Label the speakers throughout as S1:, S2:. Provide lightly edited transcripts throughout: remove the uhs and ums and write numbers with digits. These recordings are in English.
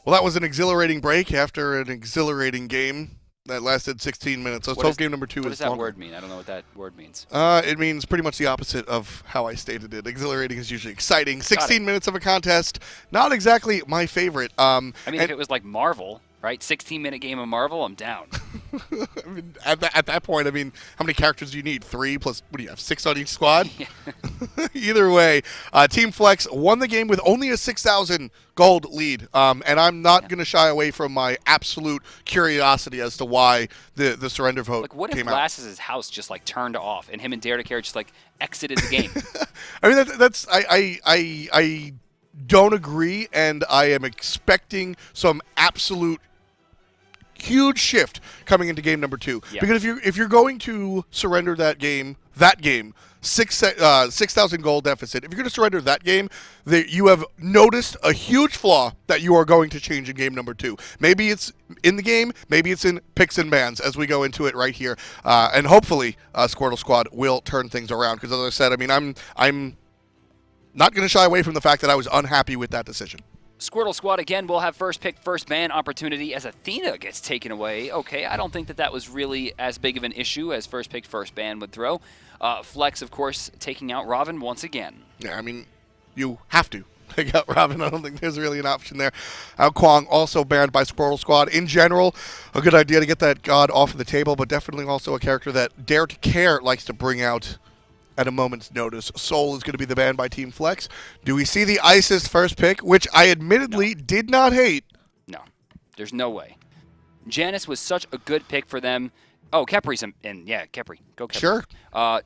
S1: Well, that was an exhilarating break after an exhilarating game that lasted 16 minutes. Let's hope game number 2 is
S2: What does that
S1: longer.
S2: word mean? I don't know what that word means.
S1: It means pretty much the opposite of how I stated it. Exhilarating is usually exciting. 16 minutes of a contest, not exactly my favorite.
S2: I mean, if it was like Marvel, right? 16-minute game of Marvel, I'm down.
S1: I mean, at that point, I mean, how many characters do you need? 3 plus, what do you have, 6 on each squad? Either way, Team Flex won the game with only a 6,000 gold lead. And I'm not going to shy away from my absolute curiosity as to why the surrender vote
S2: Like, what if
S1: came out.
S2: Lassiz's house just, like, turned off and him and Daretocare just, like, exited the game?
S1: I mean, I don't agree, and I am expecting some absolute huge shift coming into game number 2.
S2: Yeah.
S1: Because if you're going to surrender that game, 6,000 gold deficit, if you're going to surrender that game, you have noticed a huge flaw that you are going to change in game number 2. Maybe it's in the game, maybe it's in picks and bans as we go into it right here. And hopefully Squirtle Squad will turn things around, because as I said, I mean, I'm not going to shy away from the fact that I was unhappy with that decision.
S2: Squirtle Squad, again, will have first pick, first ban opportunity as Athena gets taken away. Okay, I don't think that was really as big of an issue as first pick, first ban would throw. Flex, of course, taking out Robin once again.
S1: Yeah, I mean, you have to take out Robin. I don't think there's really an option there. Kwong also banned by Squirtle Squad. In general, a good idea to get that god off of the table, but definitely also a character that Daretocare likes to bring out at a moment's notice. Soul is going to be the ban by Team Flex. Do we see the Isis first pick, which I admittedly did not hate?
S2: No, there's no way. Janus was such a good pick for them. Oh, Khepri's in. Yeah, Khepri. Go Khepri.
S1: Sure.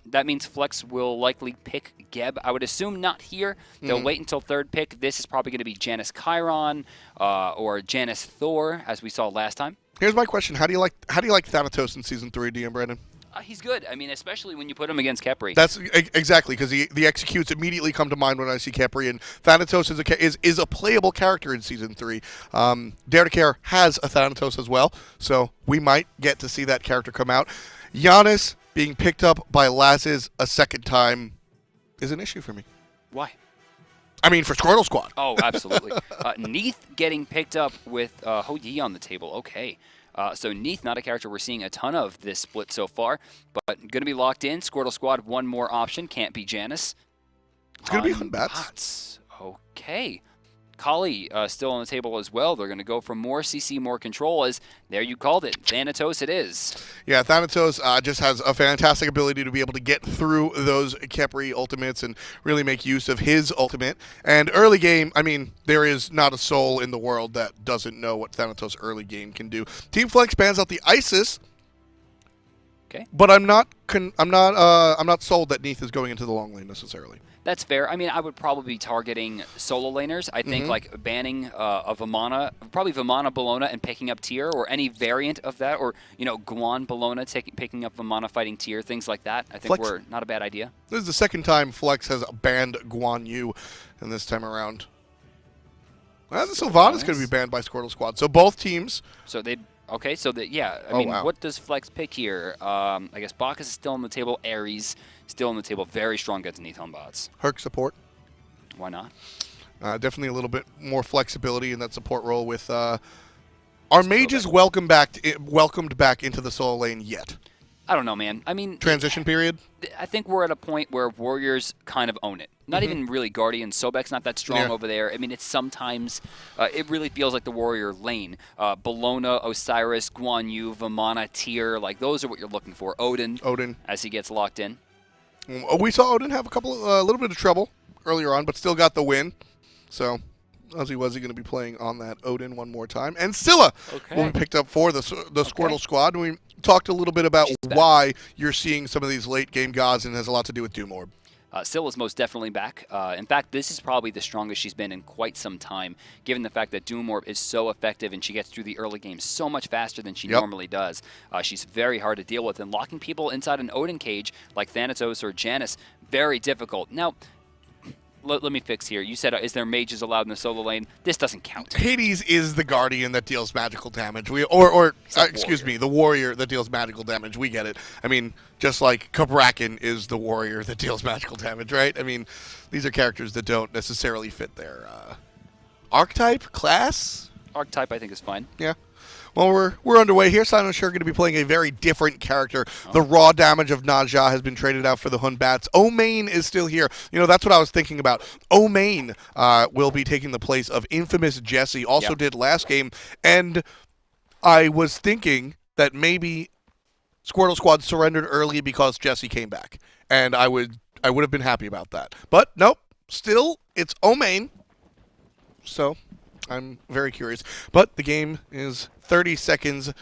S2: That means Flex will likely pick Geb. I would assume not here. They'll wait until third pick. This is probably going to be Janus Chiron or Janus Thor, as we saw last time.
S1: Here's my question: How do you like Thanatos in Season 3, Diem, Brandon?
S2: He's good. I mean, especially when you put him against Khepri.
S1: That's exactly, because the executes immediately come to mind when I see Khepri, and Thanatos is a playable character in Season 3. Daretocare has a Thanatos as well, so we might get to see that character come out. Janus being picked up by Lassiz a second time is an issue for me.
S2: Why?
S1: I mean, for Squirtle Squad.
S2: Oh, absolutely. Neith getting picked up with Ho Yi on the table. Okay. So Neith, not a character we're seeing a ton of this split so far, but going to be locked in. Squirtle Squad, one more option. Can't be Janus.
S1: It's going to be on Batz.
S2: Okay. Kali still on the table as well. They're going to go for more CC, more control, as there you called it. Thanatos it is.
S1: Yeah, Thanatos just has a fantastic ability to be able to get through those Khepri ultimates and really make use of his ultimate. And early game, I mean, there is not a soul in the world that doesn't know what Thanatos early game can do. Team Flex bans out the Isis.
S2: Okay.
S1: But I'm not sold that Neith is going into the long lane necessarily.
S2: That's fair. I mean, I would probably be targeting solo laners. I think like banning a Vimana, probably Vimana Bologna and picking up tier, or any variant of that, or Guan Bologna picking up Vimana fighting tier, things like that. I think we're not a bad idea.
S1: This is the second time Flex has banned Guan Yu, and this time around, the Sylvana's going to be banned by Squirtle Squad. So both teams.
S2: So they. Okay, so yeah, I mean, what does Flex pick here? I guess Bacchus is still on the table. Ares still on the table. Very strong against Neith on bots.
S1: Herc support.
S2: Why not?
S1: Definitely a little bit more flexibility in that support role with our mages welcomed back into the solo lane yet.
S2: I don't know, man. I mean,
S1: transition period.
S2: I think we're at a point where warriors kind of own it. Not even really Guardian. Sobek's not that strong over there. I mean, it's sometimes, it really feels like the warrior lane. Bologna, Osiris, Guan Yu, Vimana, Tyr, like those are what you're looking for. Odin, as he gets locked in.
S1: We saw Odin have a little bit of trouble earlier on, but still got the win. So, UzzyWuzzy going to be playing on that Odin one more time. And Scylla will be picked up for the Squirtle Squad. We talked a little bit about why you're seeing some of these late game gods, and it has a lot to do with Doom Orb.
S2: Scylla's most definitely back. In fact, this is probably the strongest she's been in quite some time, given the fact that Doom Orb is so effective and she gets through the early game so much faster than she normally does. She's very hard to deal with, and locking people inside an Odin cage like Thanatos or Janus, very difficult. Now, let me fix here. You said, is there mages allowed in the solo lane? This doesn't count.
S1: Hades is the guardian that deals magical damage. The warrior that deals magical damage. We get it. I mean, just like Kabrakan is the warrior that deals magical damage, right? I mean, these are characters that don't necessarily fit their archetype, class.
S2: archetype I think is fine.
S1: Yeah. Well, we're underway here. Cynosure going to be playing a very different character. The raw damage of Naja has been traded out for the Hun Batz. Ohmayne is still here. You know, that's what I was thinking about. Ohmayne will be taking the place of infamous Jesse. Also did last game. And I was thinking that maybe Squirtle Squad surrendered early because Jesse came back. And I would have been happy about that. But nope. Still, it's Ohmayne. So I'm very curious. But the game is 30 seconds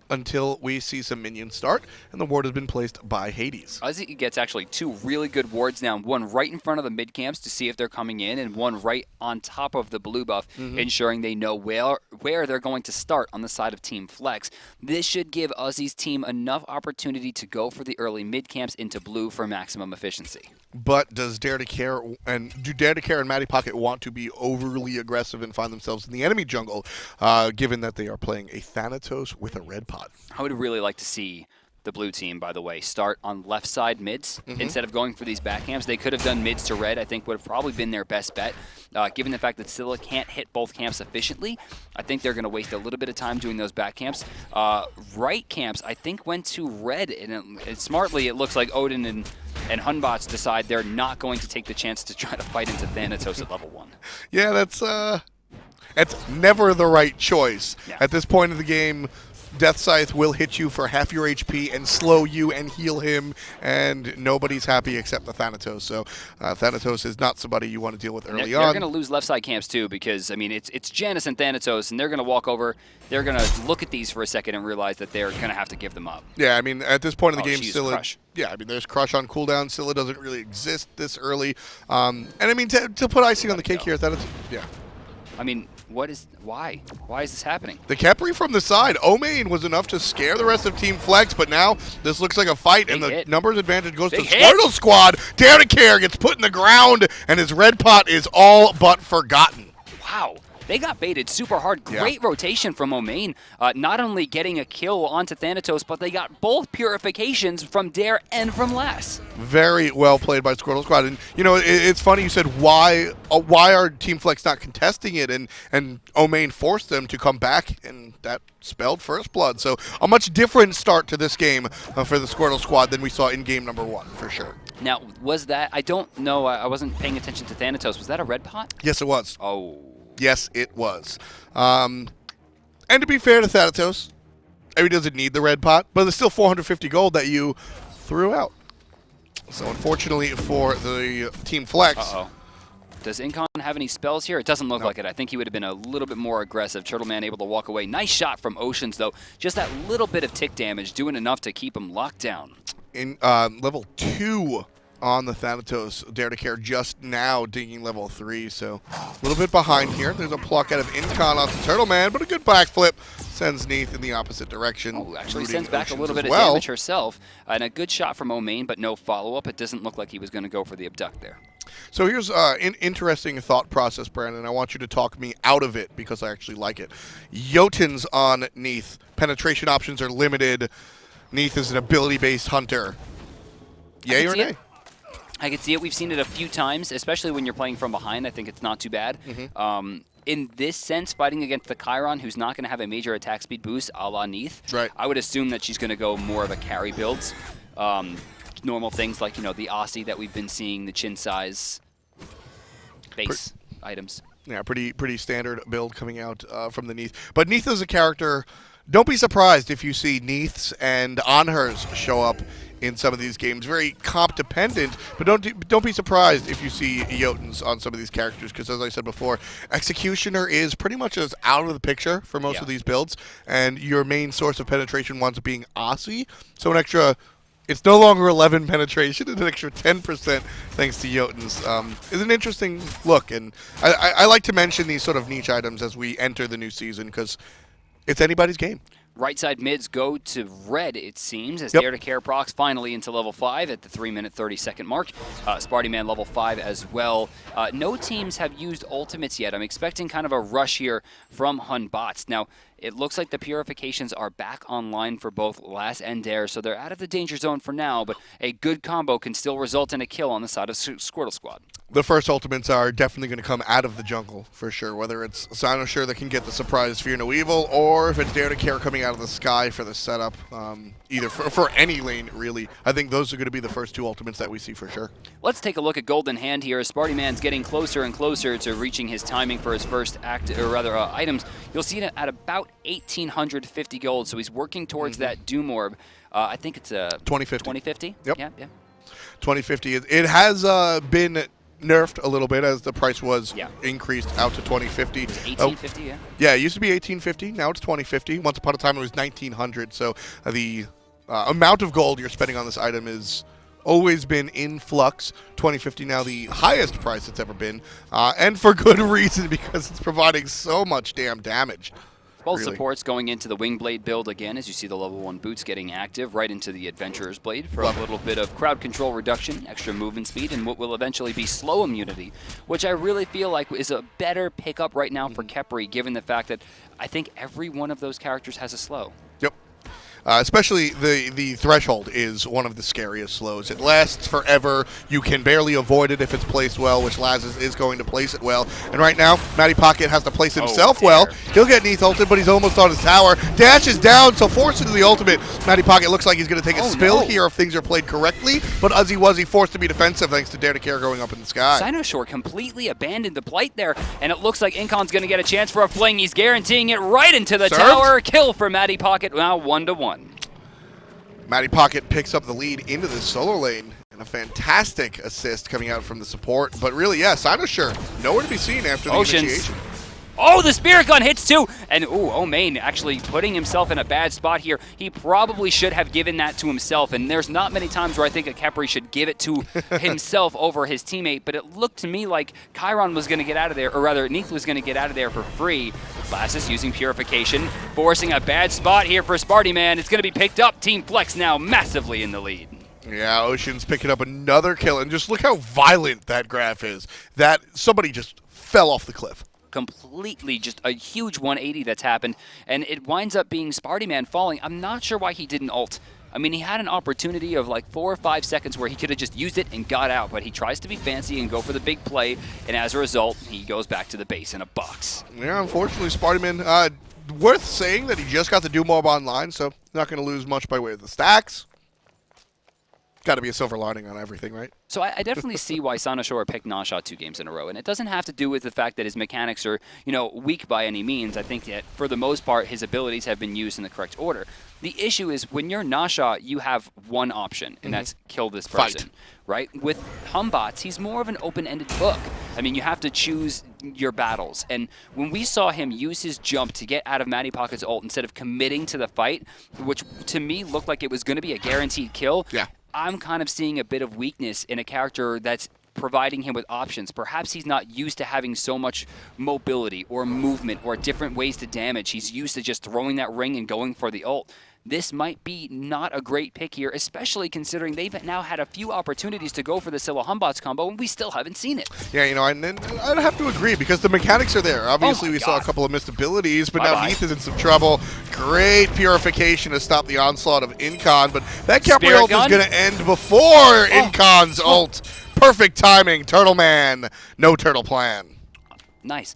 S1: until we see some minions start, and the ward has been placed by Hades.
S2: Uzzy gets actually 2 really good wards now, one right in front of the mid camps to see if they're coming in, and one right on top of the blue buff, ensuring they know where they're going to start on the side of Team Flex. This should give Uzzy's team enough opportunity to go for the early mid camps into blue for maximum efficiency.
S1: But do Daretocare and Mattypocket want to be overly aggressive and find themselves in the enemy jungle, given that they are playing a Thanatos with a red pot?
S2: I would really like to see the blue team, by the way, start on left side mids instead of going for these back camps. They could have done mids to red. I think would have probably been their best bet. Given the fact that Scylla can't hit both camps efficiently, I think they're going to waste a little bit of time doing those back camps. Right camps, I think, went to red, and smartly it looks like Odin and Hunbots decide they're not going to take the chance to try to fight into Thanatos at level 1.
S1: Yeah, that's never the right choice.
S2: Yeah.
S1: At this point in the game, Death Scythe will hit you for half your HP and slow you and heal him, and nobody's happy except the Thanatos. So Thanatos is not somebody you want to deal with early on.
S2: They're going to lose left side camps too, because I mean it's Janus and Thanatos, and they're going to walk over. They're going to look at these for a second and realize that they're going to have to give them up.
S1: Yeah, I mean at this point in the game,
S2: Scylla. Crush.
S1: Yeah, I mean there's Crush on cooldown. Scylla doesn't really exist this early, and I mean to put icing on the cake here, Thanatos. Yeah.
S2: I mean, why? Why is this happening?
S1: The Khepri from the side. Ohmayne was enough to scare the rest of Team Flex, but now this looks like a fight, and the numbers advantage goes to Squirtle Squad. Daretocare gets put in the ground, and his red pot is all but forgotten.
S2: Wow. They got baited super hard. Great rotation from Ohmayne. Not only getting a kill onto Thanatos, but they got both purifications from Dare and from Lass.
S1: Very well played by Squirtle Squad. And, you know, it's funny you said why are Team Flex not contesting it, and Ohmayne forced them to come back, and that spelled first blood. So a much different start to this game for the Squirtle Squad than we saw in game number 1, for sure.
S2: Now, was that, I don't know, I wasn't paying attention to Thanatos. Was that a red pot?
S1: Yes, it was.
S2: Oh.
S1: Yes, it was. And to be fair to Thanatos, he doesn't need the red pot, but there's still 450 gold that you threw out. So unfortunately for the Team Flex.
S2: Does Incon have any spells here? It doesn't look like it. I think he would have been a little bit more aggressive. Turtleman able to walk away. Nice shot from Oceans, though. Just that little bit of tick damage doing enough to keep him locked down.
S1: In level 2 on the Thanatos, Daretocare just now digging level 3, so a little bit behind here. There's a pluck out of Incon off the Turtleman, but a good backflip sends Neith in the opposite direction.
S2: Oh, actually sends back a little bit of damage herself. And a good shot from Ohmayne, but no follow-up. It doesn't look like he was going to go for the abduct there.
S1: So here's an interesting thought process, Brandon. I want you to talk me out of it because I actually like it. Jotuns on Neith. Penetration options are limited. Neith is an ability-based hunter. Yay or nay?
S2: I can see it. We've seen it a few times, especially when you're playing from behind. I think it's not too bad. In this sense, fighting against the Chiron, who's not going to have a major attack speed boost a la Neith, I would assume that she's going to go more of a carry build. Normal things like, you know, the Aussie that we've been seeing, the chin size, base items.
S1: Yeah, pretty standard build coming out from the Neith. But Neith is a character. Don't be surprised if you see Neiths and Anhers show up in some of these games. Very comp dependent, but don't be surprised if you see Jotuns on some of these characters, because as I said before, Executioner is pretty much as out of the picture for most of these builds, and your main source of penetration winds up being Aussie. So an extra, it's no longer 11 penetration, and an extra 10% thanks to Jotuns is an interesting look. And I like to mention these sort of niche items as we enter the new season, because it's anybody's game.
S2: Right side mids go to red, it seems, as Daretocare procs finally into level 5 at the 3-minute 30-second mark. Spartyman level 5 as well. No teams have used ultimates yet. I'm expecting kind of a rush here from Hun bots. Now, it looks like the Purifications are back online for both Lass and Dare, so they're out of the danger zone for now, but a good combo can still result in a kill on the side of Squirtle Squad.
S1: The first ultimates are definitely going to come out of the jungle, for sure, whether it's Cynosure that can get the surprise Fear No Evil, or if it's Daretocare coming out of the sky for the setup, either for any lane, really. I think those are going to be the first two ultimates that we see for sure.
S2: Let's take a look at Golden Hand here. Spartyman's getting closer and closer to reaching his timing for his first items. You'll see it at about 1,850 gold, so he's working towards that Doom Orb. I think it's a
S1: 2050.
S2: 2050?
S1: Yep.
S2: Yeah.
S1: 2050. It has been nerfed a little bit as the price was increased out to 2050.
S2: 1850, yeah.
S1: Yeah, it used to be 1850. Now it's 2050. Once upon a time it was 1900. So the amount of gold you're spending on this item is always been in flux. 2050 now the highest price it's ever been, and for good reason, because it's providing so much damn damage.
S2: Both supports going into the Wingblade build again, as you see the level 1 boots getting active right into the Adventurer's Blade for a little bit of crowd control reduction, extra movement speed, and what will eventually be slow immunity, which I really feel like is a better pickup right now for Khepri, given the fact that I think every one of those characters has a slow.
S1: Yep. Especially the Threshold is one of the scariest slows. It lasts forever. You can barely avoid it if it's placed well, which Lassiz is going to place it well. And right now, Mattypocket has to place himself well. He'll get Neith ulted, but he's almost on his tower. Dash is down, so forced into the ultimate. Mattypocket looks like he's going to take a spill here if things are played correctly, but UzzyWuzzy forced to be defensive thanks to Daretocare going up in the sky.
S2: Cynosure completely abandoned the Blight there, and it looks like Incon's going to get a chance for a fling. He's guaranteeing it right into the tower. Kill for Mattypocket, now 1-1.
S1: Mattypocket picks up the lead into the solo lane, and a fantastic assist coming out from the support. But really, yeah, Cynosure nowhere to be seen after the initiation.
S2: Oh, the Spirit Gun hits too! And Ohmayne actually putting himself in a bad spot here. He probably should have given that to himself, and there's not many times where I think a Khepri should give it to himself over his teammate, but it looked to me like Chiron was going to get out of there, or rather, Neith was going to get out of there for free. Lassiz using Purification, forcing a bad spot here for Spartyman. It's going to be picked up. Team Flex now massively in the lead.
S1: Yeah, Ocean's picking up another kill, and just look how violent that graph is. That somebody just fell off the cliff.
S2: Completely just a huge 180 that's happened, and it winds up being Spartyman falling. I'm not sure why he didn't ult. I mean, he had an opportunity of like 4 or 5 seconds where he could have just used it and got out, but he tries to be fancy and go for the big play, and as a result, he goes back to the base in a box.
S1: Yeah, unfortunately, Spartyman, worth saying that he just got the Doom Orb online, so not going to lose much by way of the stacks. Got to be a silver lining on everything, right?
S2: So I definitely see why Cynosure picked Nashot 2 games in a row, and it doesn't have to do with the fact that his mechanics are, weak by any means. I think that for the most part, his abilities have been used in the correct order. The issue is when you're Nashot, you have one option, and that's kill this person, right? With Humbots, he's more of an open-ended book. I mean, you have to choose your battles, and when we saw him use his jump to get out of Mattypocket's ult instead of committing to the fight, which to me looked like it was going to be a guaranteed kill, I'm kind of seeing a bit of weakness in a character that's providing him with options. Perhaps he's not used to having so much mobility or movement or different ways to damage. He's used to just throwing that ring and going for the ult. This might be not a great pick here, especially considering they've now had a few opportunities to go for the Scylla Humbots combo, and we still haven't seen it.
S1: Yeah, and I'd have to agree, because the mechanics are there. Obviously, we saw a couple of missed abilities, but now Neith is in some trouble. Great Purification to stop the onslaught of Incon, but that Khepri ult is going to end before Incon's ult. Perfect timing, Turtleman. No turtle plan.
S2: Nice.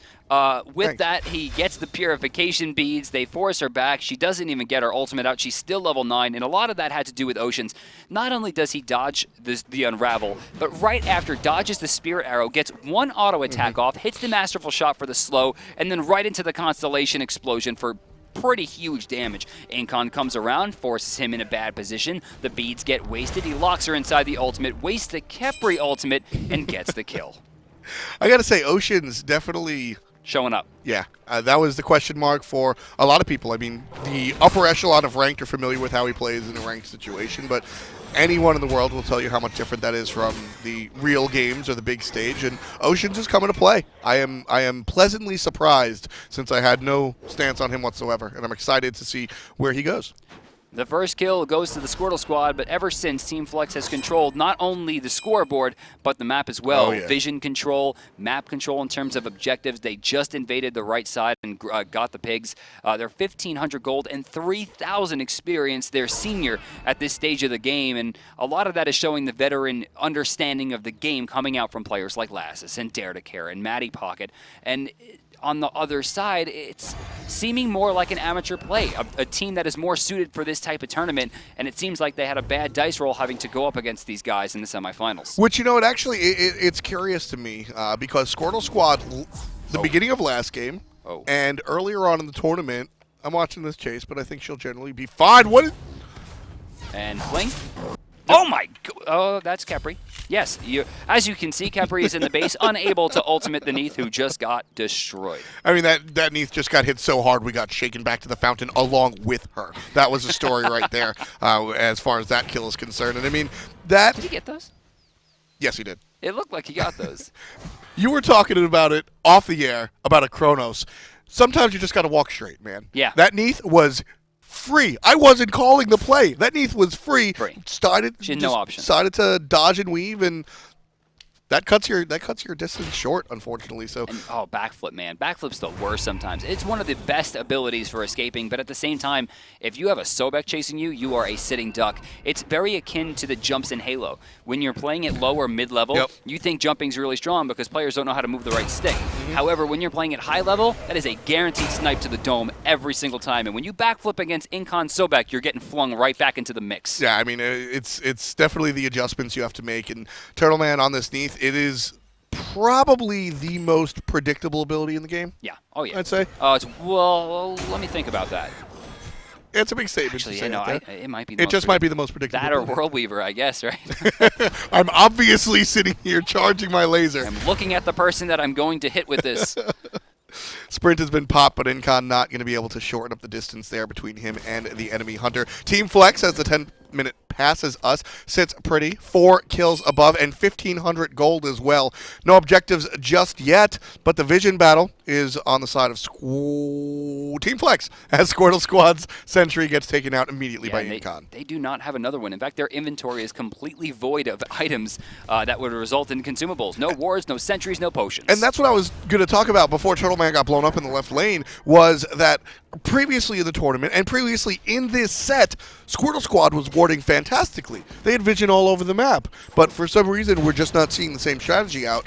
S2: With that, he gets the Purification beads. They force her back. She doesn't even get her ultimate out. She's still level 9, and a lot of that had to do with Oceans. Not only does he dodge the Unravel, but right after dodges the Spirit Arrow, gets one auto attack off, hits the Masterful Shot for the slow, and then right into the Constellation Explosion for pretty huge damage. Incon comes around, forces him in a bad position. The beads get wasted. He locks her inside the ultimate, wastes the Khepri ultimate, and gets the kill.
S1: I gotta say, Ocean's definitely
S2: showing up.
S1: Yeah, that was the question mark for a lot of people. I mean, the upper echelon of ranked are familiar with how he plays in a ranked situation, but anyone in the world will tell you how much different that is from the real games or the big stage, and Oceans is coming to play. I am pleasantly surprised since I had no stance on him whatsoever, and I'm excited to see where he goes.
S2: The first kill goes to the Squirtle Squad, but ever since, Team Flex has controlled not only the scoreboard, but the map as well.
S1: Oh, yeah.
S2: Vision control, map control in terms of objectives. They just invaded the right side and got the pigs. They're 1,500 gold and 3,000 experience. They're senior at this stage of the game, and a lot of that is showing the veteran understanding of the game coming out from players like Lassiz and Daretocare and Mattypocket. And on the other side, it's seeming more like an amateur play, a team that is more suited for this type of tournament, and it seems like they had a bad dice roll having to go up against these guys in the semifinals.
S1: Which, you know, it's curious to me because Squirtle Squad, the beginning of last game, and earlier on in the tournament, I'm watching this chase, but I think she'll generally be fine. What is...
S2: And Fling. Oh my god! Oh, that's Khepri. Yes, as you can see, Khepri is in the base, unable to ultimate the Neith, who just got destroyed.
S1: I mean, that Neith just got hit so hard we got shaken back to the fountain along with her. That was a story right there, as far as that kill is concerned. And I mean, that...
S2: Did he get those?
S1: Yes, he did.
S2: It looked like he got those.
S1: You were talking about it off the air, about a Chronos. Sometimes you just got to walk straight, man.
S2: Yeah.
S1: That Neith was free. I wasn't calling the play. That Neith was free.
S2: She had no option.
S1: Decided to dodge and weave, and that cuts your distance short, unfortunately. So.
S2: And, oh, backflip, man. Backflip's the worst sometimes. It's one of the best abilities for escaping, but at the same time, if you have a Sobek chasing you, you are a sitting duck. It's very akin to the jumps in Halo. When you're playing at low or mid-level, you think jumping's really strong because players don't know how to move the right stick. However, when you're playing at high level, that is a guaranteed snipe to the dome every single time. And when you backflip against Incon Sobek, you're getting flung right back into the mix.
S1: Yeah, I mean, it's definitely the adjustments you have to make. And Turtleman on this Neith, it is probably the most predictable ability in the game.
S2: Yeah. Oh, yeah.
S1: I'd say.
S2: Well, let me think about that.
S1: It's a big statement.
S2: Actually,
S1: to say
S2: it might be.
S1: It just might be the most predictable.
S2: That or World Weaver, I guess, right?
S1: I'm obviously sitting here charging my laser.
S2: I'm looking at the person that I'm going to hit with this.
S1: Sprint has been popped, but Incon not going to be able to shorten up the distance there between him and the enemy hunter. Team Flex, as the 10-minute passes us, sits pretty. 4 kills above and 1,500 gold as well. No objectives just yet, but the vision battle is on the side of Team Flex as Squirtle Squad's sentry gets taken out immediately by Incon.
S2: They do not have another one. In fact, their inventory is completely void of items that would result in consumables. No wards, no sentries, no potions.
S1: And that's what I was going to talk about before Turtleman got blown up in the left lane, was that previously in the tournament and previously in this set, Squirtle Squad was warding fantastically. They had vision all over the map, but for some reason we're just not seeing the same strategy out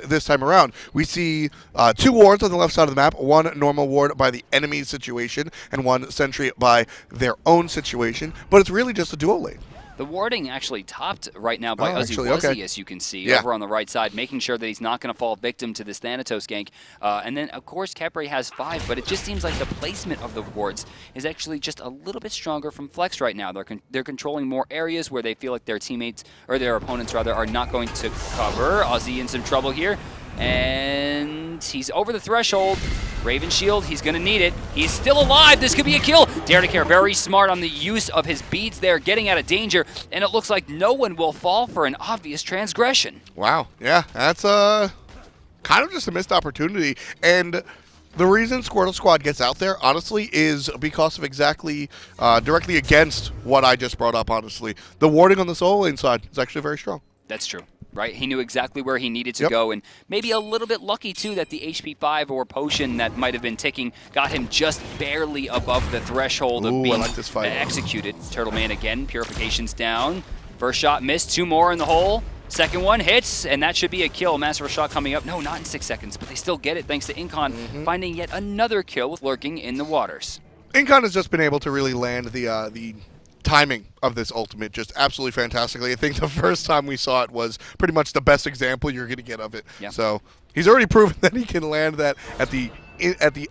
S1: this time around. We see 2 wards on the left side of the map, 1 normal ward by the enemy's situation and 1 sentry by their own situation, but it's really just a duo lane.
S2: The warding actually topped right now by UzzyWuzzy, as you can see, over on the right side, making sure that he's not going to fall victim to this Thanatos gank. And then, of course, Khepri has 5, but it just seems like the placement of the wards is actually just a little bit stronger from Flex right now. They're controlling more areas where they feel like their teammates, or their opponents rather, are not going to cover. Uzzy in some trouble here. And he's over the threshold. Raven Shield, he's going to need it. He's still alive. This could be a kill. Daretocare very smart on the use of his beads there, getting out of danger. And it looks like no one will fall for an obvious transgression.
S1: Wow. Yeah, that's kind of just a missed opportunity. And the reason Squirtle Squad gets out there, honestly, is because of exactly directly against what I just brought up, honestly. The warding on the solo lane side is actually very strong.
S2: That's true. Right? He knew exactly where he needed to go, and maybe a little bit lucky, too, that the HP 5 or potion that might have been ticking got him just barely above the threshold of being executed. Turtleman again, purification's down. First shot missed, 2 more in the hole. Second one hits, and that should be a kill. Massive shot coming up. No, not in 6 seconds, but they still get it thanks to Incon finding yet another kill with lurking in the waters.
S1: Incon has just been able to really land the timing of this ultimate just absolutely fantastically. I think the first time we saw it was pretty much the best example you're going to get of it. Yeah. So he's already proven that he can land that at the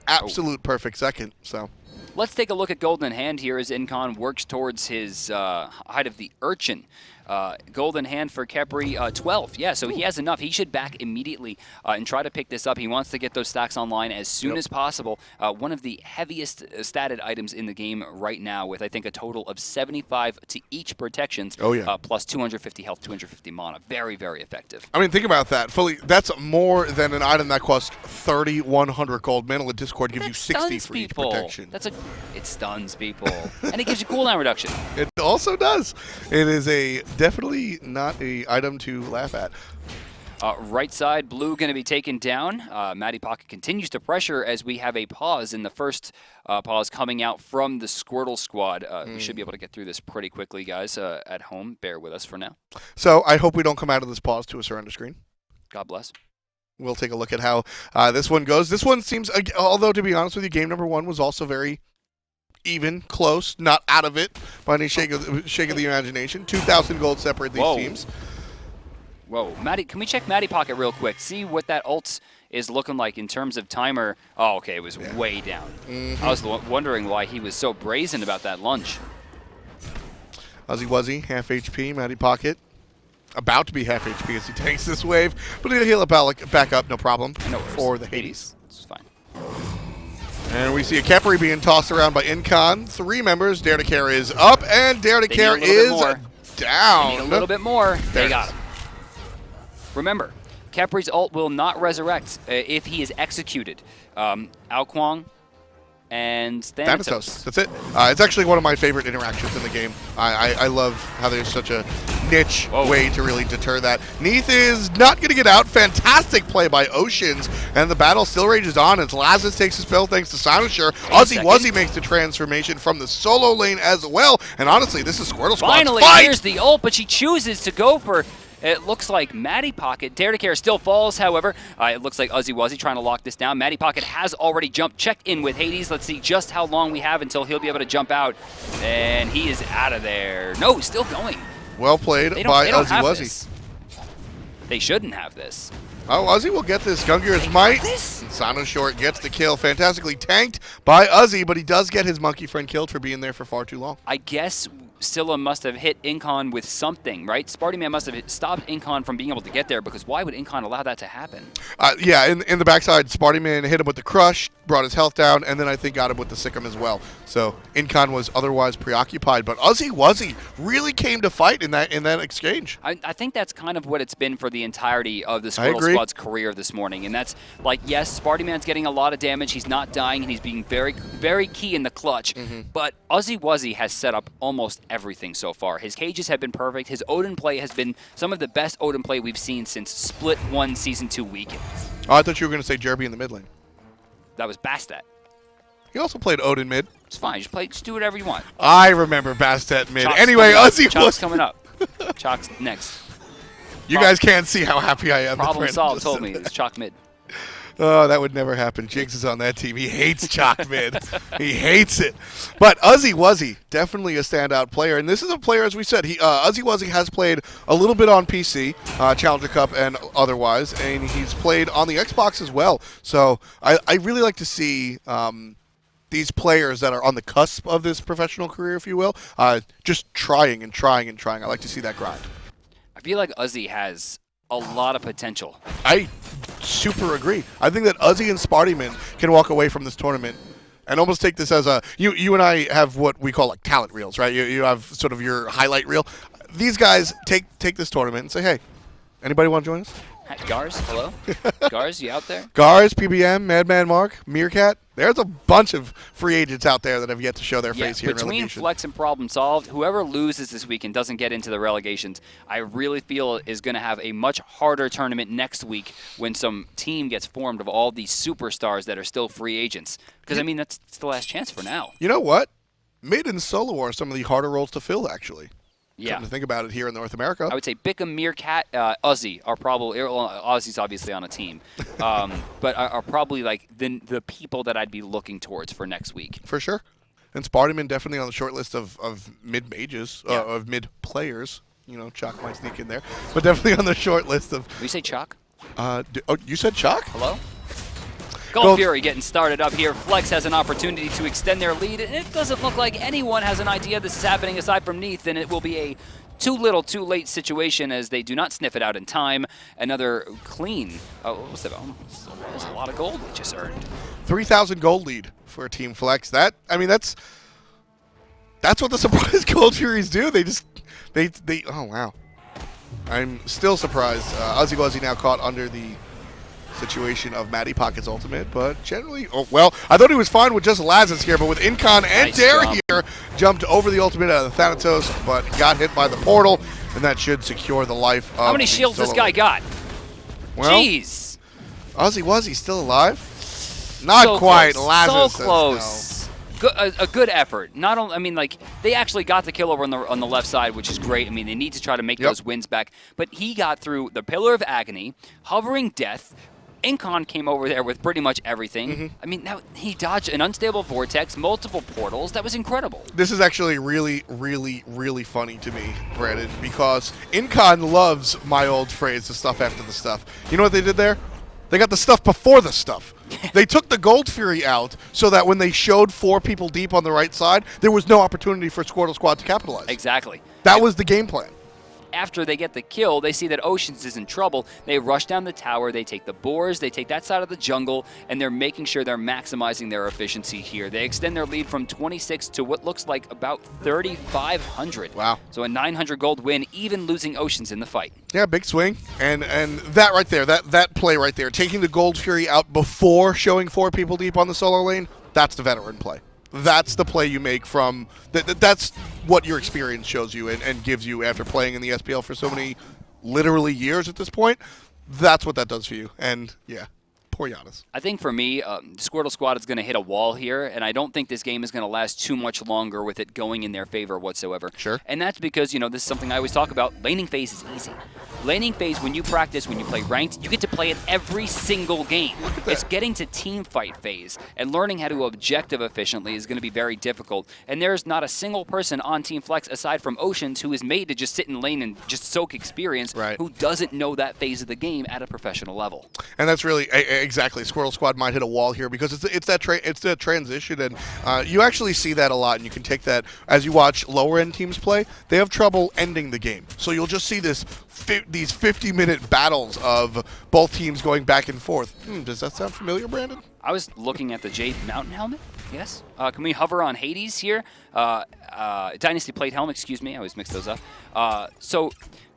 S1: absolute perfect second. So let's
S2: take a look at Golden Hand here as Incon works towards his Height of the Urchin. Golden hand for Khepri, 12. Yeah, so he has enough. He should back immediately and try to pick this up. He wants to get those stacks online as soon as possible. One of the heaviest statted items in the game right now, with I think a total of 75 to each protections, plus 250 health, 250 mana. Very, very effective.
S1: I mean, think about that. That's more than an item that costs 3,100 gold. Mantle of Discord gives you 60 for each protection.
S2: It stuns people. And it gives you cooldown reduction.
S1: It also does. It is definitely not a item to laugh at.
S2: Right side, blue going to be taken down. Mattypocket continues to pressure as we have a pause in the first pause coming out from the Squirtle Squad. We should be able to get through this pretty quickly, guys. At home, bear with us for now.
S1: So I hope we don't come out of this pause to a surrender screen.
S2: God bless. We'll
S1: take a look at how this one goes. This one seems, although to be honest with you, game number 1 was also very even, close, not out of it by any shake of the imagination. 2,000 gold separate these teams.
S2: Whoa, can we check Mattypocket real quick? See what that ult is looking like in terms of timer. Oh, okay, it was way down. I was wondering why he was so brazen about that lunge.
S1: UzzyWuzzy, half HP, Mattypocket about to be half HP as he tanks this wave, but he'll heal it back up, no problem, for the Hades.
S2: It's fine.
S1: And we see a Khepri being tossed around by Incon. 3 members. Daretocare is up, and Daretocare is down.
S2: They need a little bit more. They got him. Remember, Khepri's ult will not resurrect if he is executed. Kwong and Thanatos.
S1: That's it. It's actually one of my favorite interactions in the game. I love how there's such a niche way to really deter that. Neith is not going to get out. Fantastic play by Oceans, and the battle still rages on as Lassiz takes his spell thanks to Cynosure. UzzyWuzzy makes the transformation from the solo lane as well, and honestly, this is Squirtle Squad.
S2: Finally, here's the ult, but she chooses to go for... It looks like Mattypocket. Daretocare still falls, however. It looks like UzzyWuzzy trying to lock this down. Mattypocket has already checked in with Hades. Let's see just how long we have until he'll be able to jump out. And he is out of there. No, still going.
S1: Well played by UzzyWuzzy.
S2: They shouldn't have this.
S1: Oh, Uzzy will get this. Gungir's might. Cynosure gets the kill. Fantastically tanked by Uzzy, but he does get his monkey friend killed for being there for far too long.
S2: I guess Scylla must have hit Incon with something, right? Spartyman must have stopped Incon from being able to get there, because why would Incon allow that to happen?
S1: Yeah, in the backside, Spartyman hit him with the crush, brought his health down, and then I think got him with the Sick'em as well. So Incon was otherwise preoccupied, but UzzyWuzzy really came to fight in that exchange.
S2: I think that's kind of what it's been for the entirety of the Squirtle Squad's career this morning, and that's like, yes, Spartyman's getting a lot of damage, he's not dying, and he's being very, very key in the clutch, but UzzyWuzzy has set up almost everything so far. His cages have been perfect. His Odin play has been some of the best Odin play we've seen since Split 1 Season 2 weekends.
S1: Oh, I thought you were going to say Jerby in the mid lane.
S2: That was Bastet.
S1: He also played Odin mid.
S2: It's fine. Just do whatever you want.
S1: I remember Bastet mid.
S2: Chalk's
S1: anyway, UzzyWuzzy.
S2: Chalk's coming up. Chalk's next.
S1: You guys can't see how happy I am.
S2: Problem solved told me it's Chalk mid.
S1: Oh, that would never happen. Jigs is on that team. He hates Chalk mid. He hates it. But UzzyWuzzy, definitely a standout player. And this is a player, as we said, UzzyWuzzy has played a little bit on PC, Challenger Cup and otherwise, and he's played on the Xbox as well. So I really like to see these players that are on the cusp of this professional career, if you will, just trying and trying and trying. I like to see that grind.
S2: I feel like Uzzy has a lot of potential.
S1: I super agree. I think that Uzzy and Spartyman can walk away from this tournament and almost take this as a... You and I have what we call like talent reels, right? You have sort of your highlight reel. These guys take this tournament and say, hey, anybody want to join us?
S2: Gars, hello? Gars, you out there?
S1: Gars, PBM, Madman Mark, Meerkat. There's a bunch of free agents out there that have yet to show their face here in
S2: between
S1: relegation.
S2: Flex and Problem Solved, whoever loses this week and doesn't get into the relegations, I really feel is going to have a much harder tournament next week when some team gets formed of all these superstars that are still free agents. Because, I mean, that's the last chance for now.
S1: You know what? Mid and solo are some of the harder roles to fill, actually.
S2: Yeah.
S1: Come to think about it here in North America.
S2: I would say Bickham, Meerkat, Uzzy are probably, Uzzy's obviously on a team, but are probably like the people that I'd be looking towards for next week.
S1: For sure. And Spartyman definitely on the short list of mid-mages, of mid-players. You know, Chalk might sneak in there. But definitely on the short list of...
S2: Did you say Chalk?
S1: You said Chalk?
S2: Hello? Gold Fury getting started up here. Flex has an opportunity to extend their lead, and it doesn't look like anyone has an idea this is happening aside from Neith, and it will be a too little, too late situation as they do not sniff it out in time. Another clean. Oh, what was that? Oh, that was a lot of gold they just earned.
S1: 3,000 gold lead for Team Flex. That's what the surprise Gold Furies do. They oh wow. I'm still surprised. UzzyWuzzy now caught under the situation of Mattypocket's ultimate, but generally, I thought he was fine with just Lassiz here, but with Incon and Dare here, jumped over the ultimate out of the Thanatos, but got hit by the portal, and that should secure the life of
S2: How many shields this guy got?
S1: Well,
S2: jeez.
S1: UzzyWuzzy still alive? Not so quite. Lassiz
S2: so close. No. A good effort. Not only, I mean, like, they actually got the kill over on the left side, which is great. I mean, they need to try to make those wins back, but he got through the Pillar of Agony, Hovering Death. Incon came over there with pretty much everything. I mean, now he dodged an unstable vortex, multiple portals. That was incredible.
S1: This is actually really, really, really funny to me, Brandon, because Incon loves my old phrase, the stuff after the stuff. You know what they did there? They got the stuff before the stuff. They took the Gold Fury out so that when they showed 4 people deep on the right side, there was no opportunity for Squirtle Squad to capitalize.
S2: Exactly.
S1: That was the game plan.
S2: After they get the kill, they see that Oceans is in trouble. They rush down the tower, they take the boars, they take that side of the jungle, and they're making sure they're maximizing their efficiency here. They extend their lead from 26 to what looks like about 3,500.
S1: Wow.
S2: So a 900 gold win, even losing Oceans in the fight.
S1: Yeah, big swing. And that right there, that play right there, taking the Gold Fury out before showing 4 people deep on the solo lane, that's the veteran play. That's the play you make from that's what your experience shows you and gives you after playing in the SPL for so many literally years at this point. That's what that does for you. And yeah, poor Janus.
S2: I think for me, Squirtle Squad is going to hit a wall here, and I don't think this game is going to last too much longer with it going in their favor whatsoever.
S1: Sure.
S2: And that's because, you know, this is something I always talk about. Laning phase is easy. Laning phase, when you practice, when you play ranked, you get to play it every single game. It's getting to team fight phase, and learning how to objective efficiently is going to be very difficult. And there's not a single person on Team Flex, aside from Oceans, who is made to just sit in lane and just soak experience, who doesn't know that phase of the game at a professional level.
S1: And that's really, exactly, Squirtle Squad might hit a wall here because it's that transition, and you actually see that a lot, and you can take that as you watch lower-end teams play. They have trouble ending the game. So you'll just see these 50-minute battles of both teams going back and forth. Does that sound familiar, Brandon?
S2: I was looking at the Jade Mountain helmet. Yes. Can we hover on Hades here? Dynasty Plate helmet, excuse me. I always mix those up. So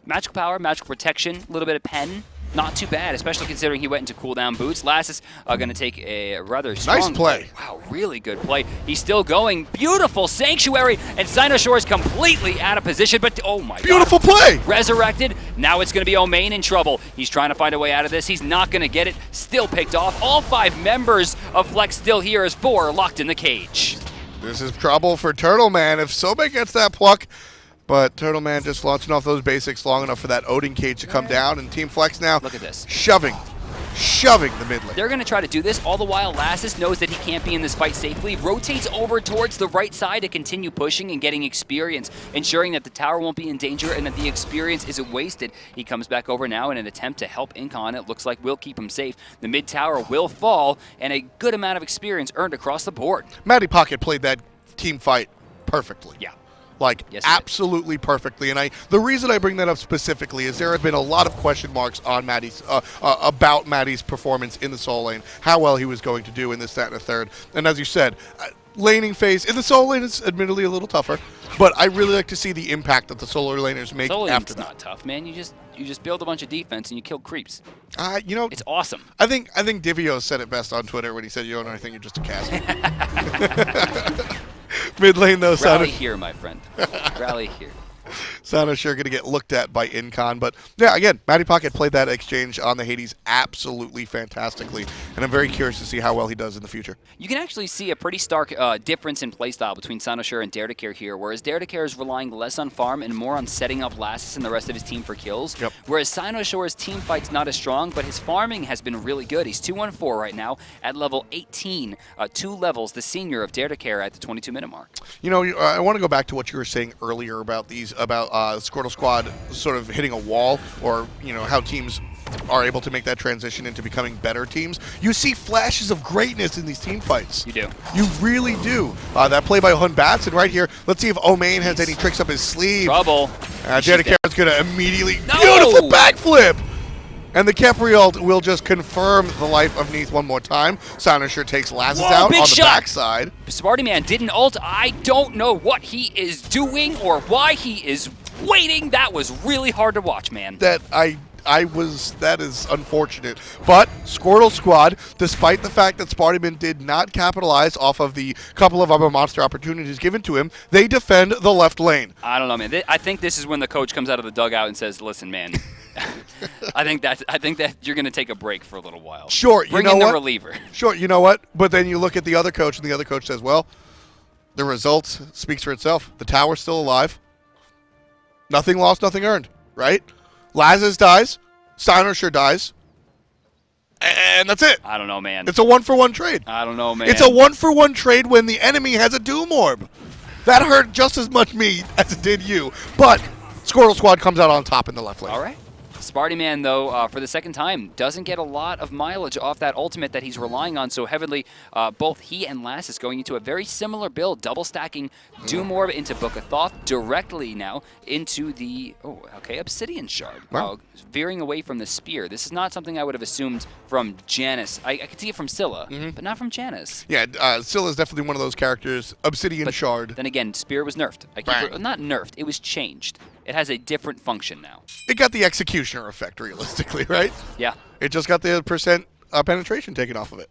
S2: magical power, magical protection, a little bit of pen. Not too bad, especially considering he went into cooldown boots. Lassiz going to take a rather strong
S1: nice play.
S2: Wow, really good play. He's still going. Beautiful Sanctuary, and Cynosure is completely out of position, but oh my god.
S1: Beautiful play.
S2: Resurrected. Now it's going to be Ohmayne in trouble. He's trying to find a way out of this. He's not going to get it. Still picked off. All 5 members of Flex still here as 4 locked in the cage.
S1: This is trouble for Turtleman if Sobek gets that pluck. But Turtleman just launching off those basics long enough for that Odin cage to come down, and Team Flex now
S2: look at this.
S1: shoving the mid lane.
S2: They're going to try to do this, all the while Lassiz knows that he can't be in this fight safely, rotates over towards the right side to continue pushing and getting experience, ensuring that the tower won't be in danger and that the experience isn't wasted. He comes back over now in an attempt to help Incon. It looks like will keep him safe. The mid tower will fall, and a good amount of experience earned across the board.
S1: Mattypocket played that team fight perfectly.
S2: Yeah.
S1: Like,
S2: yes,
S1: absolutely perfectly. And the reason I bring that up specifically is there have been a lot of question marks on about Matty's performance in the solo lane, how well he was going to do in this, that, and the third. And as you said, laning phase in the solo lane is admittedly a little tougher, but I really like to see the impact that the solo laners make
S2: solo
S1: after
S2: lane's
S1: that.
S2: not tough, man. You just build a bunch of defense and you kill creeps.
S1: You know,
S2: it's awesome.
S1: I think Divio said it best on Twitter when he said, "You don't know anything, you're just a cast." Mid lane though,
S2: Rally here, my friend. Rally here.
S1: Cynosure going to get looked at by Incon. But, yeah, again, Mattypocket played that exchange on the Hades absolutely fantastically, and I'm very curious to see how well he does in the future.
S2: You can actually see a pretty stark difference in playstyle between Cynosure and Daretocare here, whereas Daretocare is relying less on farm and more on setting up Lassiz and the rest of his team for kills, whereas Cynosure's team fight's not as strong, but his farming has been really good. He's 2-1-4 right now at level 18, 2 levels, the senior of Daretocare at the 22-minute mark.
S1: You know, I want to go back to what you were saying earlier about Squirtle Squad sort of hitting a wall, or, you know, how teams are able to make that transition into becoming better teams, you see flashes of greatness in these team fights.
S2: You do.
S1: You really do. That play by Batz, and right here, let's see if Ohmayne has any tricks up his sleeve.
S2: Trouble.
S1: Daretocare is going to immediately... Beautiful backflip! And the Khepri ult will just confirm the life of Neith one more time. Cynosure takes Lassiz out on the backside.
S2: Spartyman didn't ult. I don't know what he is doing or why he is waiting. That was really hard to watch, man.
S1: That is unfortunate. But Squirtle Squad, despite the fact that Spartyman did not capitalize off of the couple of other monster opportunities given to him, they defend the left lane.
S2: I don't know, man. I think this is when the coach comes out of the dugout and says, "Listen, man, I think that you're going to take a break for a little while.
S1: Sure,
S2: Bring in the reliever.
S1: Sure, you know what? But then you look at the other coach, and the other coach says, well, the result speaks for itself. The tower's still alive. Nothing lost, nothing earned, right? Lassiz dies, Cynosure dies, and that's it.
S2: I don't know, man.
S1: It's a one-for-one trade.
S2: I don't know, man.
S1: It's a one-for-one trade when the enemy has a Doom Orb. That hurt just as much me as it did you. But Squirtle Squad comes out on top in the left lane.
S2: All right. Spartyman, though, for the second time, doesn't get a lot of mileage off that ultimate that he's relying on so heavily. Both he and Lassiz going into a very similar build, double stacking Doom Orb into Book of Thoth directly now into the, Obsidian Shard.
S1: Wow.
S2: Veering away from the spear. This is not something I would have assumed from Janus. I could see it from Scylla, but not from Janus.
S1: Yeah, Scylla is definitely one of those characters. Obsidian Shard.
S2: Then again, spear was nerfed. Not nerfed, it was changed. It has a different function now.
S1: It got the executioner effect, realistically, right?
S2: Yeah.
S1: It just got the percent penetration taken off of it.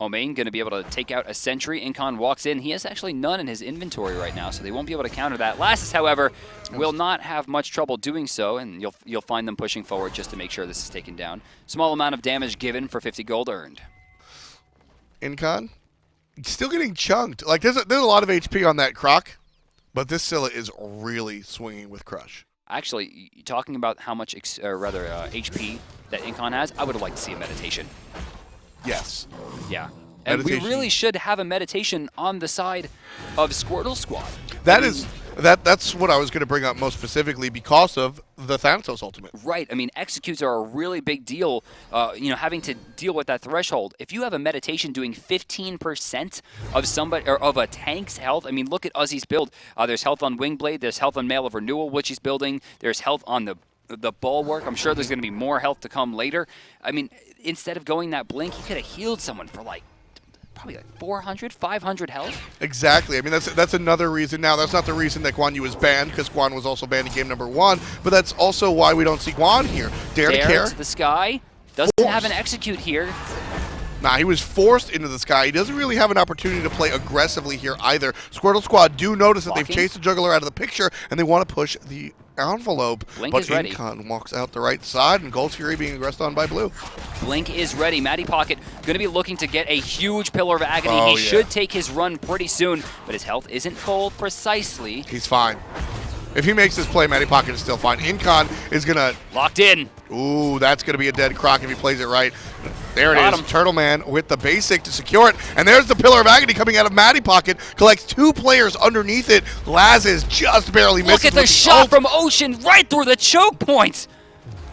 S2: Ohmayne going to be able to take out a sentry. Incon walks in. He has actually none in his inventory right now, so they won't be able to counter that. Lassiz, however, will not have much trouble doing so, and you'll find them pushing forward just to make sure this is taken down. Small amount of damage given for 50 gold earned.
S1: Incon, still getting chunked. Like, there's a lot of HP on that Croc, but this Scylla is really swinging with Crush.
S2: Actually, talking about how much, HP that Incon has, I would have liked to see a meditation.
S1: Yes.
S2: Yeah. And
S1: Meditation.
S2: we really should have a meditation on the side of Squirtle Squad.
S1: That's what I was going to bring up most specifically because of the Thanatos ultimate.
S2: Right. I mean, executes are a really big deal, having to deal with that threshold. If you have a meditation doing 15% of somebody or of a tank's health, I mean, look at Uzzy's build. There's health on Wingblade, there's health on Mail of Renewal, which he's building, there's health on the bulwark. I'm sure there's going to be more health to come later. I mean, instead of going that blink, he could have healed someone for probably 400, 500 health.
S1: Exactly. I mean, that's another reason. Now, that's not the reason that Guan Yu was banned, because Guan was also banned in game number 1, but that's also why we don't see Guan here. Daretocare
S2: to the sky. Doesn't have an execute here.
S1: Nah, he was forced into the sky. He doesn't really have an opportunity to play aggressively here either. Squirtle Squad do notice that they've chased the juggler out of the picture, and they want to push the envelope.
S2: Blink
S1: but
S2: is ready.
S1: Incon walks out the right side, and Gold Fury being aggressed on by Blue.
S2: Blink is ready. Mattypocket going to be looking to get a huge Pillar of Agony.
S1: Oh,
S2: he should take his run pretty soon, but his health isn't full precisely.
S1: He's fine. If he makes this play, Mattypocket is still fine. Incon is going to...
S2: Locked in.
S1: Ooh, that's going to be a dead Croc if he plays it right. There it
S2: Got
S1: is.
S2: him.
S1: Turtleman with the basic to secure it. And there's the Pillar of Agony coming out of Mattypocket. Collects 2 players underneath it. Lassiz just barely misses.
S2: Look at the shot from Ocean right through the choke point.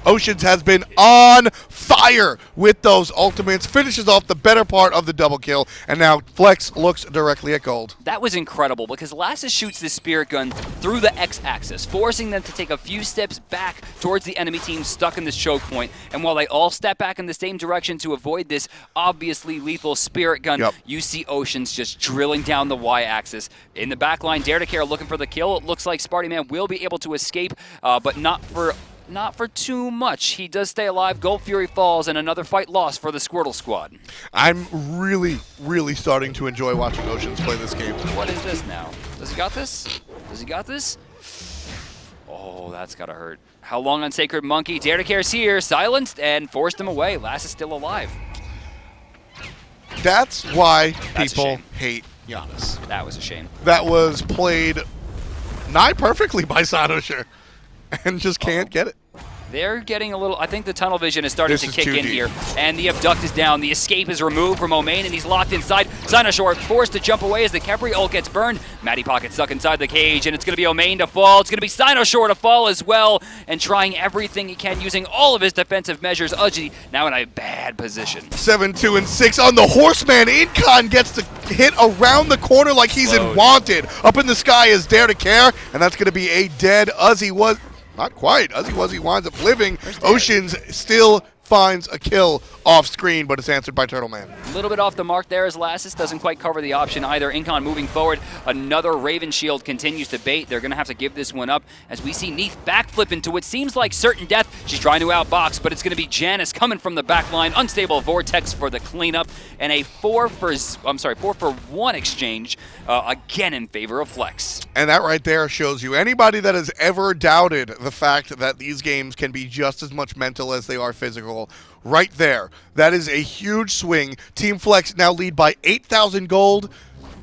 S1: Oceans has been on fire with those ultimates. Finishes off the better part of the double kill. And now Flex looks directly at Gold.
S2: That was incredible because Lassiz shoots this spirit gun through the X-axis, forcing them to take a few steps back towards the enemy team stuck in this choke point. And while they all step back in the same direction to avoid this obviously lethal spirit gun, you see Oceans just drilling down the Y-axis. In the back line, Daretocare looking for the kill. It looks like Spartyman will be able to escape, but not for too much. He does stay alive. Gold Fury falls, and another fight lost for the Squirtle Squad.
S1: I'm really, really starting to enjoy watching Oceans play this game.
S2: What is this now? Does he got this? Does he got this? Oh, that's gotta hurt. How long on Sacred Monkey? Daredecare's here, silenced, and forced him away. Lass is still alive.
S1: That's why people hate Janus.
S2: That was a shame.
S1: That was played nigh perfectly by Cynosure. And just can't get it.
S2: They're getting a little, I think the tunnel vision is starting to kick in
S1: deep
S2: here. And the abduct is down. The escape is removed from Ohmayne, and he's locked inside. Cynosure forced to jump away as the Khepri ult gets burned. Mattypocket stuck inside the cage, and it's going to be Ohmayne to fall. It's going to be Cynosure to fall as well. And trying everything he can, using all of his defensive measures. Uzzy now in a bad position.
S1: 7, 2, and 6 on the Horseman. Incon gets to hit around the corner like he's in Wanted. Up in the sky is Daretocare, and that's going to be a dead UzzyWuzzy. Not quite. UzzyWuzzy winds up living. Oceans still finds a kill off screen, but it's answered by Turtleman.
S2: A little bit off the mark there as Lassiz doesn't quite cover the option either. Incon moving forward. Another Raven Shield continues to bait. They're going to have to give this one up as we see Neith backflip into what seems like certain death. She's trying to outbox, but it's going to be Janus coming from the back line. Unstable Vortex for the cleanup, and a 4 for 1 exchange again in favor of Flex.
S1: And that right there shows you anybody that has ever doubted the fact that these games can be just as much mental as they are physical. Right there. That is a huge swing. Team Flex now lead by 8,000 gold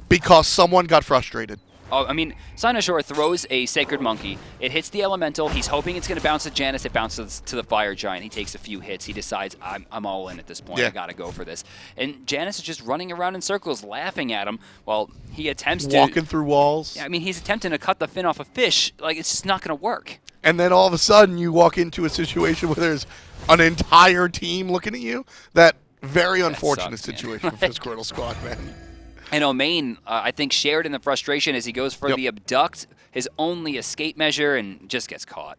S1: because someone got frustrated.
S2: Oh, I mean, Cynosure throws a Sacred Monkey. It hits the Elemental. He's hoping it's going to bounce to Janus. It bounces to the Fire Giant. He takes a few hits. He decides, I'm all in at this point.
S1: Yeah.
S2: I got to go for this. And Janus is just running around in circles, laughing at him while he attempts to...
S1: Walking through walls.
S2: Yeah, I mean, he's attempting to cut the fin off a fish. Like, it's just not going to work.
S1: And then all of a sudden you walk into a situation where there's an entire team looking at you. That very unfortunate situation for the Squirtle Squad, man.
S2: And Ohmayne, I think, shared in the frustration as he goes for the abduct, his only escape measure, and just gets caught.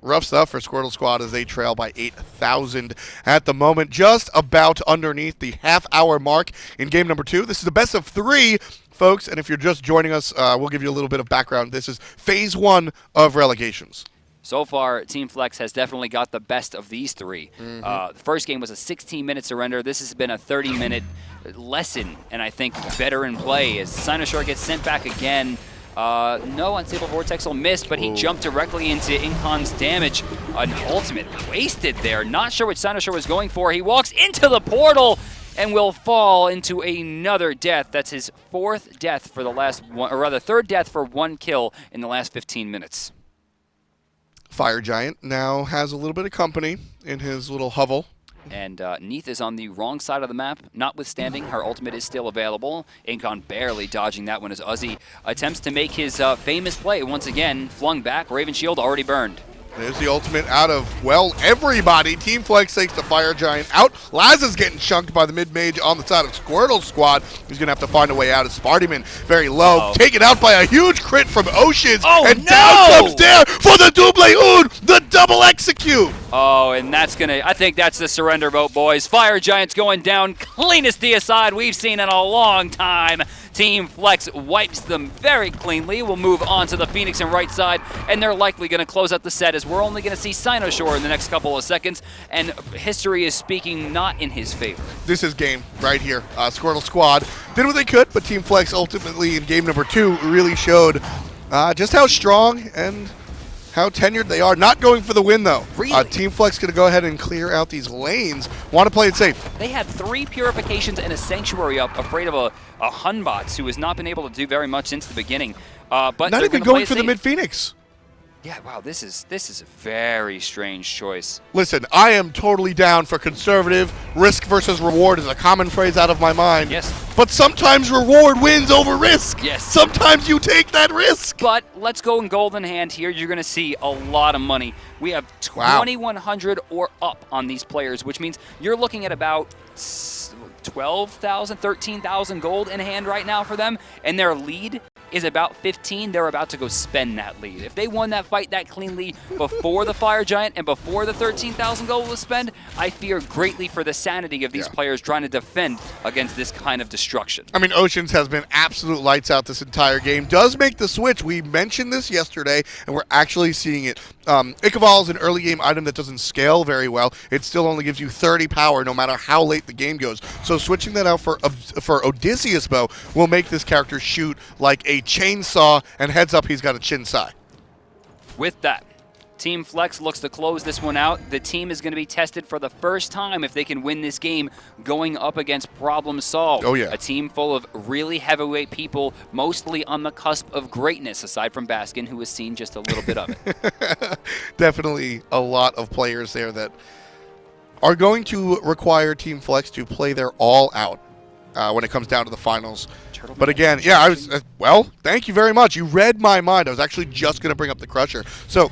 S1: Rough stuff for Squirtle Squad as they trail by 8,000 at the moment, just about underneath the half-hour mark in game number 2. This is the best of 3, folks, and if you're just joining us, we'll give you a little bit of background. This is Phase 1 of Relegations.
S2: So far, Team Flex has definitely got the best of these 3. The first game was a 16-minute surrender. This has been a 30-minute lesson, and I think better in play as Cynosure gets sent back again. No Unstable Vortex will miss, but he jumped directly into Incon's damage. An ultimate wasted there. Not sure what Cynosure was going for. He walks into the portal and will fall into another death. That's his 4th death for the last one, or rather 3rd death for 1 kill in the last 15 minutes.
S1: Fire Giant now has a little bit of company in his little hovel.
S2: And Neith is on the wrong side of the map, notwithstanding her ultimate is still available. Incon barely dodging that one as Uzzy attempts to make his famous play. Once again, flung back, Raven Shield already burned.
S1: There's the ultimate out of, well, everybody. Team Flex takes the Fire Giant out. Lassiz getting chunked by the mid-mage on the side of Squirtle Squad. He's going to have to find a way out. As Spartyman very low. Taken out by a huge crit from Oceans. And down comes Dare for the double ood, the double execute.
S2: Oh, and that's going to, I think that's the surrender vote, boys. Fire Giant's going down. Cleanest deicide we've seen in a long time. Team Flex wipes them very cleanly. We'll move on to the Phoenix and right side, and they're likely going to close out the set as we're only going to see Cynosure in the next couple of seconds, and history is speaking not in his favor.
S1: This is game right here. Squirtle Squad did what they could, but Team Flex ultimately in game number 2 really showed just how strong and how tenured they are. Not going for the win, though.
S2: Really?
S1: Team Flex going to go ahead and clear out these lanes. Want to play it safe.
S2: They had 3 purifications and a sanctuary up, afraid of a Hunbots who has not been able to do very much since the beginning. But
S1: not even going for the mid-Phoenix.
S2: Yeah, wow, this is a very strange choice.
S1: Listen, I am totally down for conservative. Risk versus reward is a common phrase out of my mind.
S2: Yes.
S1: But sometimes reward wins over risk.
S2: Yes.
S1: Sometimes you take that risk.
S2: But let's go in golden hand here. You're going to see a lot of money. We have 2,100 or up on these players, which means you're looking at about 12,000, 13,000 gold in hand right now for them, and their lead is about 15. They're about to go spend that lead. If they won that fight that cleanly before the Fire Giant and before the 13,000 gold was spent, I fear greatly for the sanity of these players trying to defend against this kind of destruction.
S1: I mean, Oceans has been absolute lights out this entire game. Does make the switch. We mentioned this yesterday, and we're actually seeing it. Ichabal is an early game item that doesn't scale very well. It still only gives you 30 power no matter how late the game goes. So switching that out for Odysseus Bow will make this character shoot like a chainsaw, and heads up, he's got a chin sai.
S2: With that, Team Flex looks to close this one out. The team is going to be tested for the first time if they can win this game going up against Problem Solved.
S1: Oh, yeah.
S2: A team full of really heavyweight people, mostly on the cusp of greatness, aside from Baskin, who has seen just a little bit of it.
S1: Definitely a lot of players there that are going to require Team Flex to play their all out when it comes down to the finals. But again, yeah, I was well. Thank you very much. You read my mind. I was actually just going to bring up the Crusher. So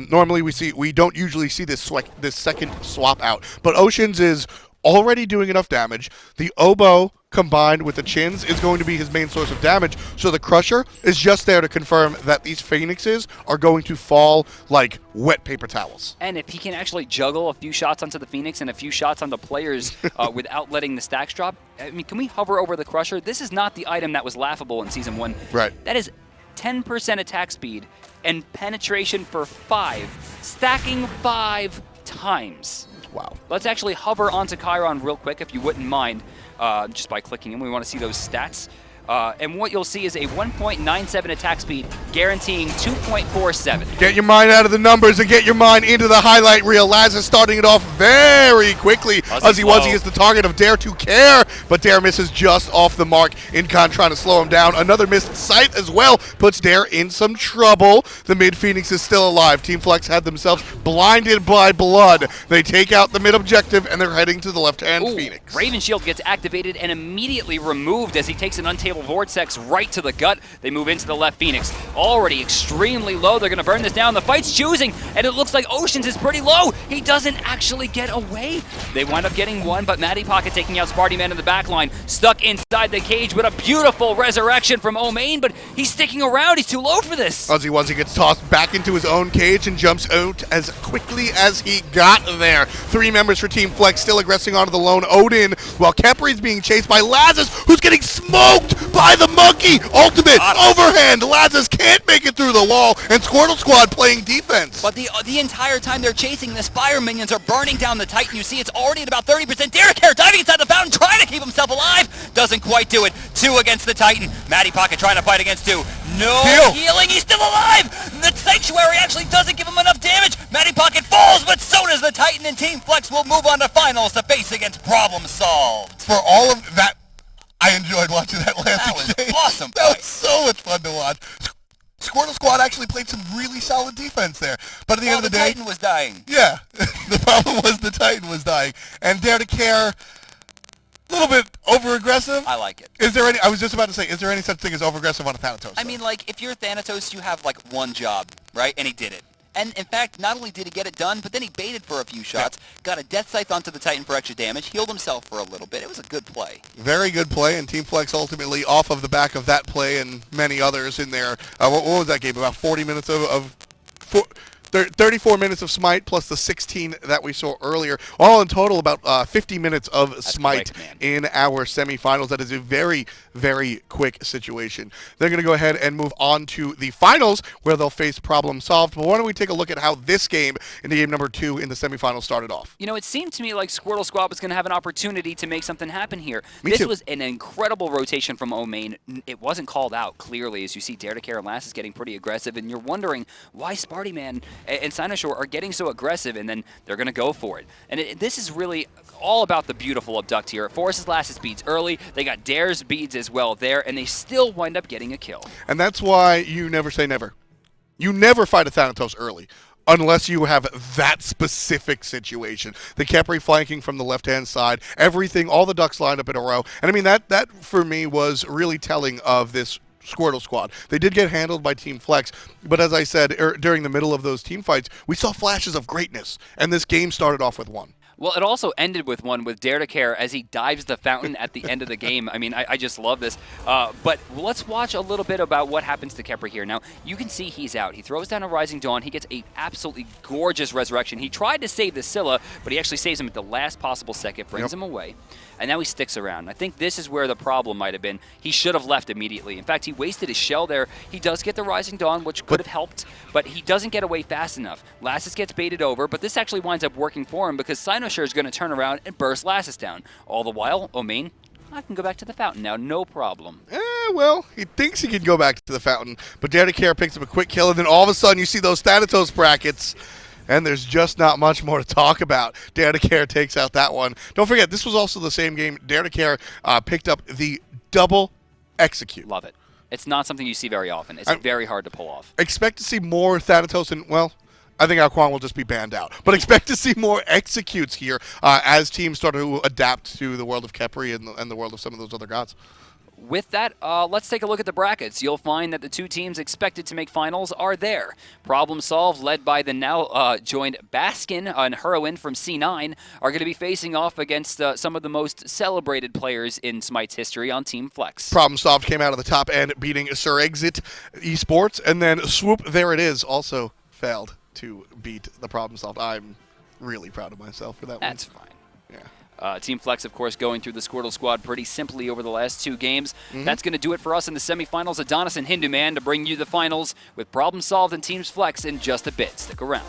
S1: normally we don't usually see this second swap out, but Oceans is already doing enough damage. The Oboe combined with the Chins is going to be his main source of damage. So the Crusher is just there to confirm that these Phoenixes are going to fall like wet paper towels.
S2: And if he can actually juggle a few shots onto the Phoenix and a few shots onto players without letting the stacks drop, I mean, can we hover over the Crusher? This is not the item that was laughable in Season 1.
S1: Right.
S2: That is 10% attack speed and penetration for 5, stacking 5 times.
S1: Wow.
S2: Let's actually hover onto Chiron real quick, if you wouldn't mind, just by clicking him. We want to see those stats. And what you'll see is a 1.97 attack speed, guaranteeing 2.47.
S1: Get your mind out of the numbers and get your mind into the highlight reel. Lassiz starting it off very quickly. UzzyWuzzy is the target of Daretocare, but Dare misses just off the mark. Incon trying to slow him down. Another missed sight as well puts Dare in some trouble. The mid Phoenix is still alive. Team Flex had themselves blinded by blood. They take out the mid objective and they're heading to the left-hand Phoenix.
S2: Raven Shield gets activated and immediately removed as he takes an untable vortex right to the gut. They move into the left Phoenix. Already extremely low. They're going to burn this down. The fight's choosing, and it looks like Oceans is pretty low. He doesn't actually get away. They wind up getting one, but Mattypocket taking out Spartyman in the back line. Stuck inside the cage, but a beautiful resurrection from Ohmayne, but he's sticking around. He's too low for this.
S1: UzzyWuzzy gets tossed back into his own cage and jumps out as quickly as he got there. 3 members for Team Flex still aggressing onto the lone Odin, while Khepri's being chased by Lassiz, who's getting smoked by the monkey. Ultimate overhand. Lassiz can't make it through the wall, and Squirtle Squad playing defense.
S2: But the entire time they're chasing, the Spire minions are burning down the Titan. You see it's already at about 30%. Daretocare diving inside the fountain, trying to keep himself alive. Doesn't quite do it. 2 against the Titan. Mattypocket trying to fight against 2. No healing. He's still alive. The Sanctuary actually doesn't give him enough damage. Mattypocket falls, but so does the Titan, and Team Flex will move on to finals to face against Problem Solved.
S1: For all of that, I enjoyed watching that last
S2: That was
S1: exchange.
S2: awesome.
S1: That was so much fun to watch. Squirtle Squad actually played some really solid defense there. But at the end of the day,
S2: Titan was dying.
S1: Yeah, the problem was the Titan was dying. And Daretocare, a little bit over-aggressive.
S2: I like it.
S1: Is there any, I was just about to say, is there any such thing as over-aggressive on a Thanatos?
S2: I mean, like, if you're Thanatos, you have, like, one job, right? And he did it. And, in fact, not only did he get it done, but then he baited for a few shots, got a Death Scythe onto the Titan for extra damage, healed himself for a little bit. It was a good play.
S1: Very good play, and Team Flex ultimately off of the back of that play and many others in there. What was that game? About 40 minutes of 34 minutes of Smite plus the 16 that we saw earlier. All in total, about 50 minutes of Smite in our semifinals. That is a very, very quick situation. They're going to go ahead and move on to the finals, where they'll face Problem Solved. But why don't we take a look at how this game, in the game number 2 in the semifinals, started off?
S2: You know, it seemed to me like Squirtle Squad was going to have an opportunity to make something happen here.
S1: Me
S2: this
S1: too.
S2: was an incredible rotation from Ohmayne. It wasn't called out, clearly, as you see Daretocare and Lassiz getting pretty aggressive, and you're wondering why Spartyman and Cynosure are getting so aggressive, and then they're going to go for it. And this is really all about the beautiful abduct here. It forces Lassiz beads early. They got Dare's beads as well there, and they still wind up getting a kill.
S1: And that's why you never say never. You never fight a Thanatos early, unless you have that specific situation. The Khepri flanking from the left-hand side, everything, all the ducks lined up in a row. And I mean, that for me was really telling of this Squirtle Squad. They did get handled by Team Flex, but as I said, during the middle of those team fights, we saw flashes of greatness, and this game started off with one.
S2: Well, it also ended with one with Daretocare as he dives the fountain at the end of the game. I mean, I just love this. But let's watch a little bit about what happens to Khepri here. Now, you can see he's out. He throws down a Rising Dawn. He gets a absolutely gorgeous resurrection. He tried to save the Scylla, but he actually saves him at the last possible second, brings him away. And now he sticks around. I think this is where the problem might have been. He should have left immediately. In fact, he wasted his shell there. He does get the Rising Dawn, which could have helped, but he doesn't get away fast enough. Lassiz gets baited over, but this actually winds up working for him because Cynosure is going to turn around and burst Lassiz down. All the while, Ohmayne I can go back to the fountain now, no problem.
S1: Well, he thinks he can go back to the fountain, but Daretocare picks up a quick kill, and then all of a sudden you see those Thanatos brackets, and there's just not much more to talk about. Daretocare takes out that one. Don't forget, this was also the same game. Daretocare picked up the double execute.
S2: Love it. It's not something you see very often. It's very hard to pull off.
S1: Expect to see more Thanatos, and, well, I think Kwang will just be banned out. But expect to see more executes here as teams start to adapt to the world of Khepri and the world of some of those other gods.
S2: With that, let's take a look at the brackets. You'll find that the two teams expected to make finals are there. Problem Solved, led by the now joined Baskin and Heroin from C9, are going to be facing off against some of the most celebrated players in Smite's history on Team Flex.
S1: Problem Solved came out of the top end, beating Sir Exit Esports, and then Swoop, there it is, also failed to beat the Problem Solved. I'm really proud of myself for that one.
S2: That's fine.
S1: Yeah.
S2: Team Flex, of course, going through the Squirtle Squad pretty simply over the last 2 games. That's going to do it for us in the semifinals. Adonis and Hinduman to bring you the finals with Problem Solved and Teams Flex in just a bit. Stick around.